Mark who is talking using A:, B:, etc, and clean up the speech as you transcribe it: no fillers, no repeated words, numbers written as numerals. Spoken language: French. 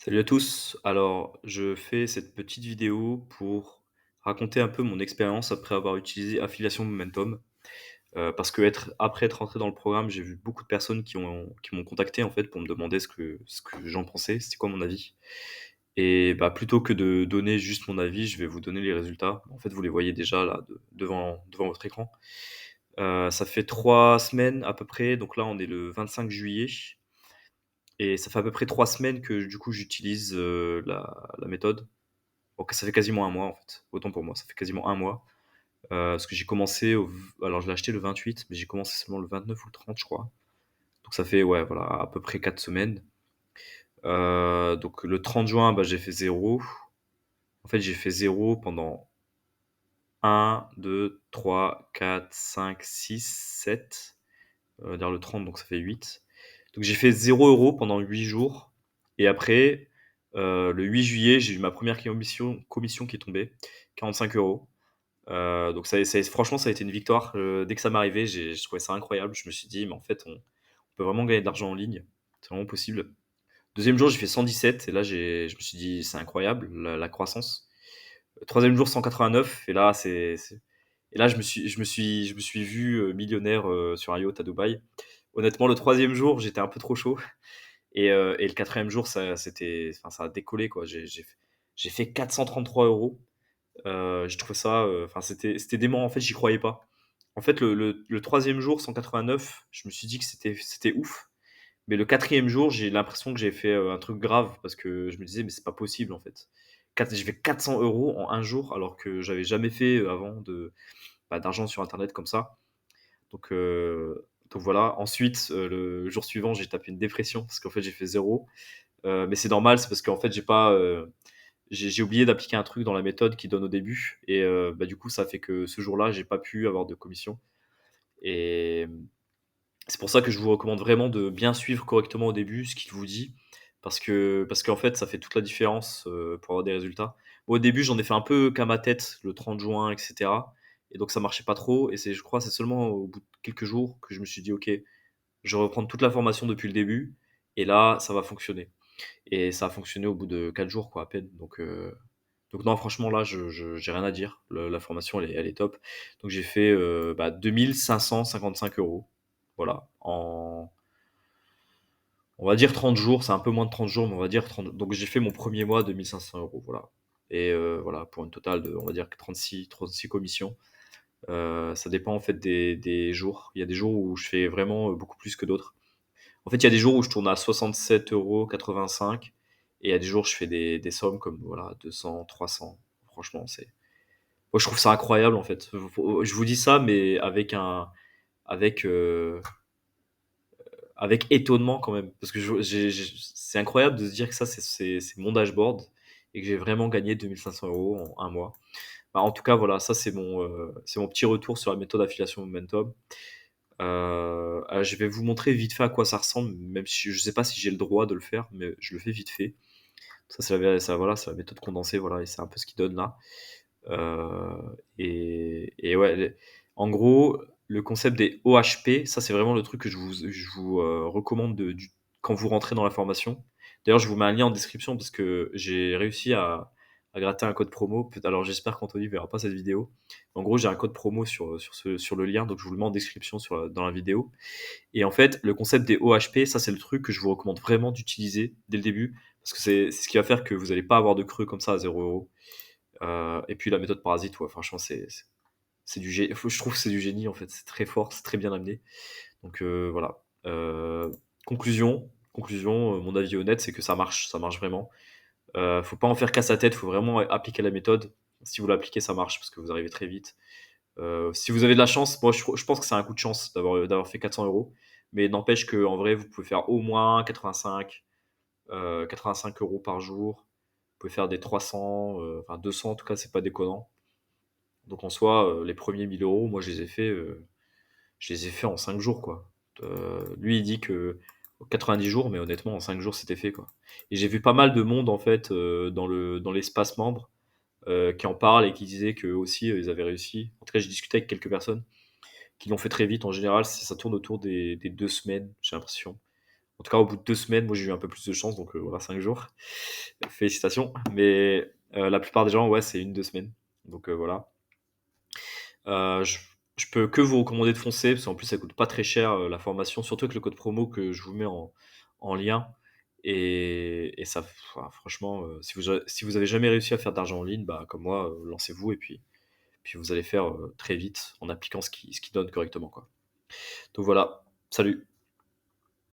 A: Salut à tous. Alors, je fais cette petite vidéo pour raconter un peu mon expérience après avoir utilisé Affiliation Momentum. Parce que après être rentré dans le programme, j'ai vu beaucoup de personnes qui m'ont contacté en fait pour me demander ce que j'en pensais, c'était quoi mon avis. Et bah, plutôt que de donner juste mon avis, je vais vous donner les résultats. En fait, vous les voyez déjà là devant votre écran. Ça fait 3 semaines à peu près, donc là on est le 25 juillet. Et ça fait à peu près 3 semaines que du coup j'utilise la méthode. Donc ça fait quasiment un mois en fait. Autant pour moi, ça fait quasiment un mois. Parce que j'ai commencé alors je l'ai acheté le 28, mais j'ai commencé seulement le 29 ou le 30 je crois. Donc ça fait ouais voilà à peu près 4 semaines. Donc le 30 juin, bah, j'ai fait zéro. En fait j'ai fait zéro pendant 1, 2, 3, 4, 5, 6, 7. Dire le 30, donc ça fait 8. Donc j'ai fait 0 € pendant 8 jours. Et après, le 8 juillet, j'ai eu ma première commission qui est tombée, 45 €. Donc franchement, ça a été une victoire. Dès que ça m'est arrivé, je trouvais ça incroyable. Je me suis dit, mais en fait, on peut vraiment gagner de l'argent en ligne. C'est vraiment possible. Deuxième jour, j'ai fait 117. Et là, je me suis dit, c'est incroyable, la croissance. Troisième jour, 189. Et là, et là, je me suis vu millionnaire sur un yacht à Dubaï. Honnêtement, le troisième jour, j'étais un peu trop chaud. Et le quatrième jour, enfin, ça a décollé, quoi. J'ai fait 433 €. J'ai trouvé ça, enfin, c'était dément. En fait, j'y croyais pas. En fait, le troisième jour, 189, je me suis dit que c'était ouf. Mais le quatrième jour, j'ai l'impression que j'ai fait un truc grave parce que je me disais, mais c'est pas possible, en fait. J'ai fait 400 € en un jour alors que j'avais jamais fait avant d'argent sur Internet comme ça. Donc voilà. Ensuite, le jour suivant, j'ai tapé une dépression parce qu'en fait, j'ai fait zéro. Mais c'est normal, c'est parce qu'en fait, j'ai oublié d'appliquer un truc dans la méthode qui donne au début. Et bah, du coup, ça fait que ce jour-là, j'ai pas pu avoir de commission. Et c'est pour ça que je vous recommande vraiment de bien suivre correctement au début ce qu'il vous dit. Parce qu'en fait, ça fait toute la différence pour avoir des résultats. Au début, j'en ai fait un peu qu'à ma tête, le 30 juin, etc. Et donc, ça marchait pas trop. Et je crois, c'est seulement au bout de quelques jours que je me suis dit, OK, je vais reprendre toute la formation depuis le début. Et là, ça va fonctionner. Et ça a fonctionné au bout de 4 jours, quoi, à peine. Donc non, franchement, là, j'ai rien à dire. La formation, elle est top. Donc j'ai fait 2 555 €. Voilà. On va dire 30 jours. C'est un peu moins de 30 jours, mais on va dire 30. Donc j'ai fait mon premier mois 2 500 €. Voilà. Et voilà, pour une totale de, on va dire, 36 commissions. Ça dépend en fait des jours. Il y a des jours où je fais vraiment beaucoup plus que d'autres. En fait, il y a des jours où je tourne à 67,85 € et il y a des jours où je fais des sommes comme voilà 200, 300. Franchement, moi je trouve ça incroyable en fait. Je vous dis ça, mais avec euh, avec étonnement quand même, parce que c'est incroyable de se dire que ça c'est mon dashboard et que j'ai vraiment gagné 2 500 € en un mois. Bah, en tout cas, voilà, ça c'est mon petit retour sur la méthode affiliation momentum. Je vais vous montrer vite fait à quoi ça ressemble, même si je sais pas si j'ai le droit de le faire, mais je le fais vite fait. Ça, voilà, c'est la méthode condensée, voilà, et c'est un peu ce qu'il donne là. Et ouais, en gros, le concept des OHP, ça c'est vraiment le truc que je vous recommande quand vous rentrez dans la formation. D'ailleurs, je vous mets un lien en description parce que j'ai réussi à gratter un code promo. Alors j'espère qu'Anthony verra pas cette vidéo. En gros, j'ai un code promo sur le lien, donc je vous le mets en description dans la vidéo. Et en fait, le concept des OHP, ça c'est le truc que je vous recommande vraiment d'utiliser dès le début parce que c'est ce qui va faire que vous n'allez pas avoir de creux comme ça à 0 €. Et puis la méthode parasite, ouais, franchement, c'est du génie. Je trouve que c'est du génie en fait. C'est très fort, c'est très bien amené. Donc voilà. Conclusion, mon avis honnête, c'est que ça marche vraiment. Faut pas en faire qu'à sa tête, faut vraiment appliquer la méthode. Si vous l'appliquez, ça marche parce que vous arrivez très vite. Si vous avez de la chance, moi je pense que c'est un coup de chance d'avoir fait 400 €. Mais n'empêche qu'en vrai, vous pouvez faire au moins 85 € par jour. Vous pouvez faire des 300, enfin 200 en tout cas, c'est pas déconnant. Donc en soi, les premiers 1 000 €, moi je les ai fait en 5 jours quoi. Lui il dit que 90 jours, mais honnêtement en 5 jours c'était fait quoi. Et j'ai vu pas mal de monde en fait dans l'espace membre qui en parlent et qui disaient qu'eux aussi ils avaient réussi. En tout cas j'ai discuté avec quelques personnes qui l'ont fait très vite. En général ça tourne autour des 2 semaines, j'ai l'impression. En tout cas, au bout de 2 semaines, moi, j'ai eu un peu plus de chance, donc voilà, 5 jours. Félicitations. Mais la plupart des gens, ouais, c'est 1-2 semaines. Donc voilà. Je peux que vous recommander de foncer, parce qu'en plus, ça coûte pas très cher, la formation, surtout avec le code promo que je vous mets en lien. Et ça, enfin, franchement, si vous avez jamais réussi à faire d'argent en ligne, bah, comme moi, lancez-vous et puis vous allez faire très vite en appliquant ce qui donne correctement, quoi. Donc voilà, salut.